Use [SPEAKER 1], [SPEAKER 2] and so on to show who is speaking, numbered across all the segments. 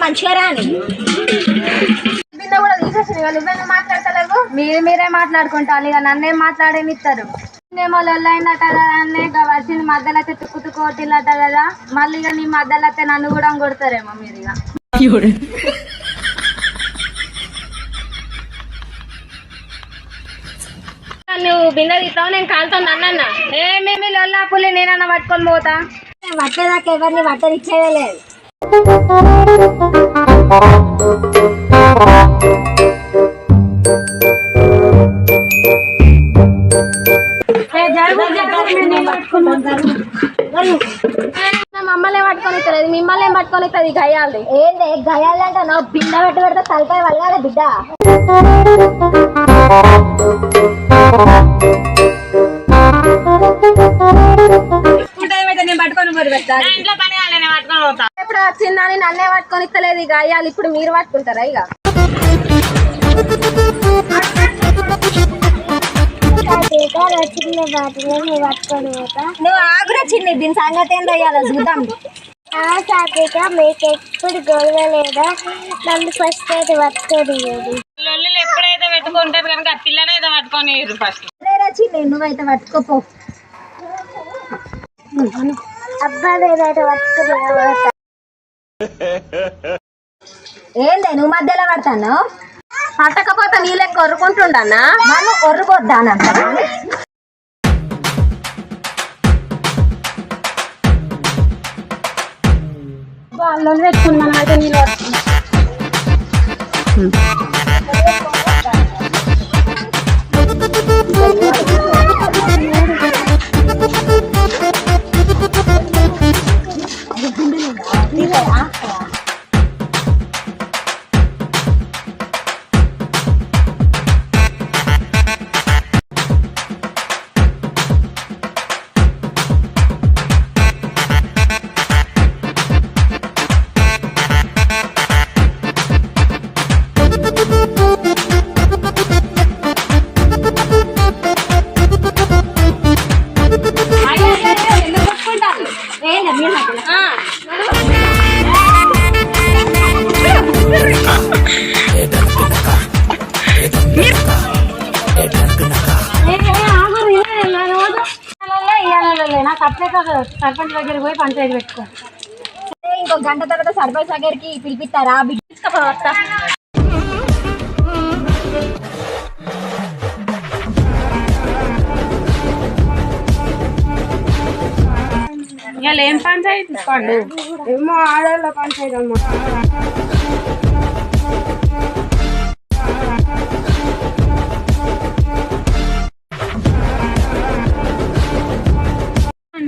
[SPEAKER 1] మంచిగా రాని
[SPEAKER 2] కూడా తీసేసి నువ్వేనా మాట్లాడతలేవు మీరే మాట్లాడుకుంటారు ఇక నన్నేం మాట్లాడేమిస్తారు ఏమో లొల్లైందట కదా అన్నీ వచ్చింది మధ్యలో అయితే తుక్కుతుకోటిల్లట కదా మళ్ళీ ఇక నీ మధ్యలో అయితే నన్ను కూడా కొడతారేమో మీరు ఇక నువ్వు బిందె తీస్తావు నేను కాలుతాను అన్న ఏమేమి లొల్లాపుల్లి నేనన్నా పట్టుకొని పోతా
[SPEAKER 1] పట్టేదాకా ఎవరిని పట్టనిచ్చేదే లేదు
[SPEAKER 2] మమ్మల్ని పట్టుకొని ఇస్తలేదు మిమ్మల్ని ఏం పట్టుకొని ఇస్తుంది గయాలి
[SPEAKER 1] ఏంది గయాలి అంట నా బిడ్డ పెట్టి పెడితే తలకాయ వల్లాలి బిడ్డ
[SPEAKER 2] ఇప్పుడు వచ్చిందని నన్నే పట్టుకొని ఇస్తలేదు ఇక అయ్యాలి ఇప్పుడు మీరు పట్టుకుంటారా ఇక
[SPEAKER 1] నువ్వు ఆగురా చిన్ని దీని సంగతి ఏందో ఇవాళ చూద్దాం
[SPEAKER 3] సాత్విక మీకు ఎప్పుడు గొడవ లేదా నన్ను ఫస్ట్ అయితే పట్టుకొని
[SPEAKER 2] ఎప్పుడైతే పెట్టుకుంటారు కనుక పిల్లనే పట్టుకొని ఫస్ట్
[SPEAKER 1] లేరా చిన్ని నువ్వైతే పట్టుకోపో
[SPEAKER 3] అబ్బా నేనైతే పట్టుకుని
[SPEAKER 1] ఏందే నువ్వు మధ్యలో పడతాను
[SPEAKER 2] పట్టకపోతే నీళ్ళే కొరుకుంటుండన్నా
[SPEAKER 1] నన్ను కొర్రుకొద్దానంట
[SPEAKER 2] వాళ్ళు పెట్టుకున్నాను అయితే నీళ్ళు సర్పంచ్ దగ్గరికి పోయి పంచాయతీ పెట్టుకో
[SPEAKER 1] ఇంకో గంట తర్వాత సర్పంచ్ దగ్గరికి పిలిపిస్తారా
[SPEAKER 2] తీసుకపోవస్తా ఇవాళ ఏం పంచాయతీ పండు
[SPEAKER 3] ఏమో ఆడవాళ్ళ పంచాయతీ అమ్మా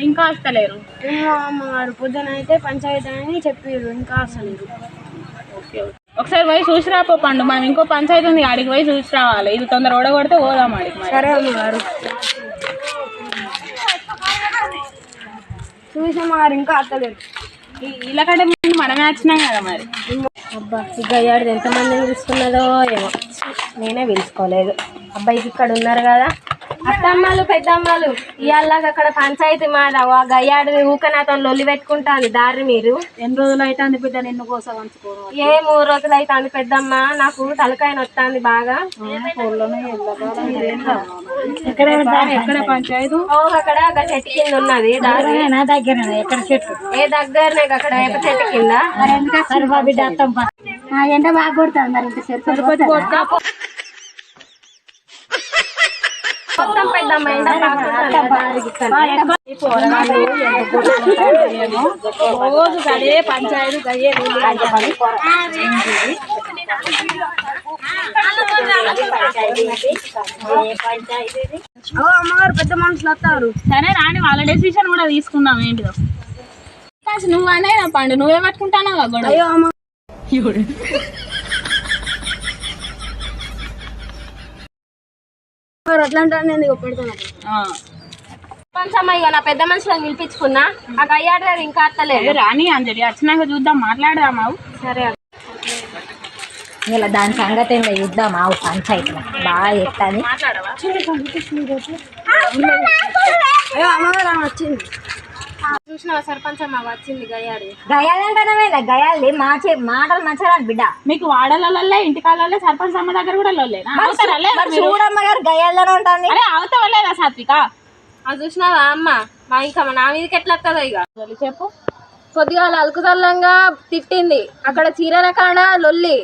[SPEAKER 2] ఇంకా వస్తలేరు
[SPEAKER 3] అమ్మగారు పొద్దున అయితే పంచాయతీ అని చెప్పారు ఇంకా వస్తలేరు
[SPEAKER 2] ఒకసారి పోయి చూసి రాపో పండు మనం ఇంకో పంచాయతీ ఉంది ఆడికి పోయి చూసి రావాలి ఇది తొందర ఓడగొడితే పోదాం ఆడికి
[SPEAKER 3] సరే అమ్మగారు చూసామ్మగారు ఇంకా వస్తలేరు
[SPEAKER 2] ఇలా కంటే ముందు మనమే వచ్చినాం కదా మరి
[SPEAKER 3] అబ్బా గయ్యాడు ఎంతమందిని పిలుచుకున్నదో ఏమో నేనే పిలుచుకోలేదు అబ్బాయికి ఇక్కడ ఉన్నారు కదా అత్తమ్మలు పెద్దమ్మలు ఇవాళ అక్కడ పంచాయతీ మాట గయ్యాడు ఊకనాతో లొల్లి పెట్టుకుంటాను దారి మీరు
[SPEAKER 2] ఎన్ని రోజులు అయితే బిడ్డ నిన్ను కోసం వంచుకోరు
[SPEAKER 3] 3 రోజులు అయితే పెద్దమ్మ నాకు తలకాయ నొత్తాంది బాగా
[SPEAKER 2] ఎక్కడ పంచాయతీ
[SPEAKER 3] అక్కడ చెట్టు కింద ఉన్నది దారి
[SPEAKER 1] నా దగ్గర ఎక్కడ చెట్టు
[SPEAKER 3] ఏ దగ్గరనే అక్కడ వేప చెట్టు కింద
[SPEAKER 1] బిడ్డ ఎండ బాగా కొడుతుంది మరి ఇంత సరిపోతుంది
[SPEAKER 3] మొత్తం పెద్దమ్మ
[SPEAKER 2] రోజు గడే పంచాయతీ గయ్యే
[SPEAKER 3] అమ్మగారు పెద్ద మనుషులు వస్తారు
[SPEAKER 2] సరే రాని వాళ్ళ డెసిషన్ కూడా తీసుకుందాం ఏంటిదో నువ్వు అనే పండు నువ్వే పట్టుకుంటానా గొడవ
[SPEAKER 3] అట్లాంటి నేను పెడతాను ఇక నా పెద్ద మనుషులను పిలిపించుకున్నా ఆ గయ్యాడు ఇంకా అత్తలేదు
[SPEAKER 2] రాని అంజలి వచ్చినాక చూద్దాం మాట్లాడదామా
[SPEAKER 3] సరే
[SPEAKER 1] ఇలా దాని సంగతి ఏంటో చూద్దాం ఆ పంచాయతీ బాగా చెప్తాను
[SPEAKER 3] అమ్మగారు వచ్చింది చూసినావా సర్పంచ్ అమ్మ వచ్చింది గయ్యాడి.
[SPEAKER 1] గయాలంటానే గయాలి మాటలు మంచిగా బిడ్డ.
[SPEAKER 4] మీకు వాడలలో ఇంటికాలలో సర్పంచ్ అమ్మ దగ్గర కూడా లోలేనా?
[SPEAKER 1] చూడమ్మ గారు గయాల్లోనే ఉంటుంది.
[SPEAKER 4] అరే అవుతావలేదా సాత్విక?
[SPEAKER 3] అది చూసినావా అమ్మ మా ఇంకా నా మీదకి ఎట్లా వస్తుందో ఇక
[SPEAKER 4] చెప్పు.
[SPEAKER 3] కొద్దిగా అలుకుదల్లంగా తిట్టింది, అక్కడ చీరల కాడ లొల్లి,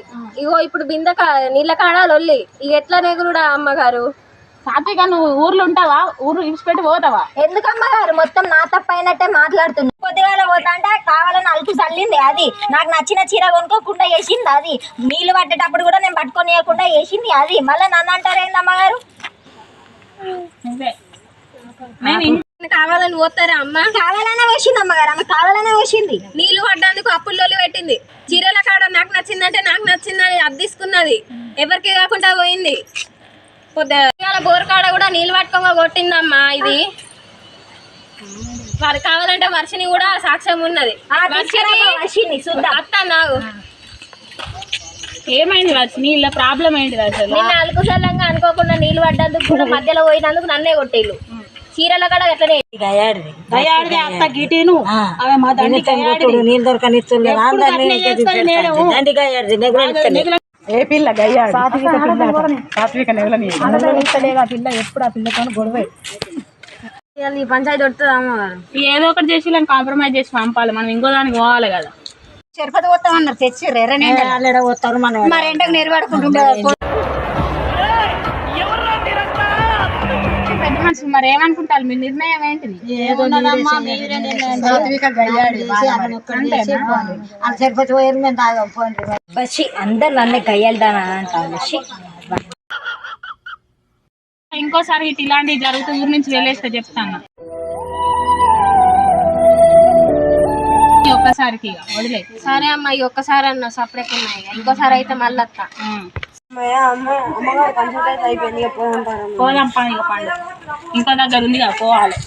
[SPEAKER 3] ఇగో ఇప్పుడు బిందె నీళ్ళ కాడ లొల్లి, ఇక ఎట్లా నెగురుడా అమ్మగారు?
[SPEAKER 4] సాత్విక నువ్వు ఊర్లో ఉంటావా? ఊరు ఇడిచిపెట్టి పోతావా?
[SPEAKER 1] ఎందుకమ్మ గారు మొత్తం నా తప్పైనట్టే మాట్లాడుతుంది. కొద్దిగా పోతా అంటే కావాలని అలుకు చల్లింది, అది నాకు నచ్చిన చీర కొనుక్కోకుండా వేసింది, అది నీళ్లు పట్టేటప్పుడు కూడా నేను పట్టుకొనియకుండా వేసింది, అది మళ్ళీ నన్ను అంటారు ఏందమ్మగారు?
[SPEAKER 3] కావాలని పోతారా అమ్మ?
[SPEAKER 1] కావాలనే వేసింది అమ్మగారు, ఆమె కావాలనే వేసింది.
[SPEAKER 3] నీళ్లు పడ్డానికి అప్పుల్లోకి పెట్టింది, చీరల కాడ నాకు నచ్చిందంటే నాకు నచ్చిందని అది తీసుకున్నది, ఎవరికి కాకుండా పోయింది. పొద్దుగాల బోర్ కాడ కూడా నీళ్ళు పట్టుకోగా కొట్టిందమ్మా. ఇది వారు కావాలంటే వర్షిని కూడా సాక్ష్యం ఉన్నది. అత్త నాకు
[SPEAKER 4] ఏమైంది వర్షిని? ఇలా ప్రాబ్లం ఏంటి అసలు?
[SPEAKER 3] నిన్న అలుకుసల్లంగా అనుకోకుండా నీళ్లు పడ్డందుకు కూడా మధ్యలో పోయినందుకు నన్నే కొట్టిల్లు, చీరల కాడ ఎట్లనే
[SPEAKER 4] గయాడిది అత్త గిటీను
[SPEAKER 1] నీళ్ళు దొరకనిస్తుంది.
[SPEAKER 4] ఏ పిల్ల గయ్యాడు సాత్విక నెగలని పిల్ల ఎప్పుడు ఆ పిల్లతో గొడవే.
[SPEAKER 3] ఈ పంచాయతీ వస్తుంది అమ్మగారు.
[SPEAKER 4] ఏదో ఒకటి చేసి ఇలా కాంప్రమైజ్ చేసి పంపాలి, మనం ఇంకో దానికి పోవాలి కదా.
[SPEAKER 1] తిరుపతి పోతామన్నారు, తెచ్చి పోతారు మనం మరి ఎండకు నెరవేడుకుంటుండే.
[SPEAKER 4] పెద్ద మనుషులు మరి ఏమనుకుంటారు? మీ నిర్ణయం ఏంటిది?
[SPEAKER 1] తిరుపతి పోయారు మేము తాగపోండి బస్సి అందరు నన్ను గయ్యాలిదానా అంటాను.
[SPEAKER 4] ఇంకోసారి ఇలాంటివి జరుగుతూ ఊరు నుంచి వెళ్ళేస్తే చెప్తాను. ఒక్కసారికి వదిలే.
[SPEAKER 3] సరే అమ్మ, ఈ ఒక్కసారి అన్న సపరేట్ ఉన్నాయి, ఇంకోసారి అయితే మళ్ళీ అత్త.
[SPEAKER 4] పోదాం పని, ఇంకో దగ్గర ఉంది కదా పోవాలి.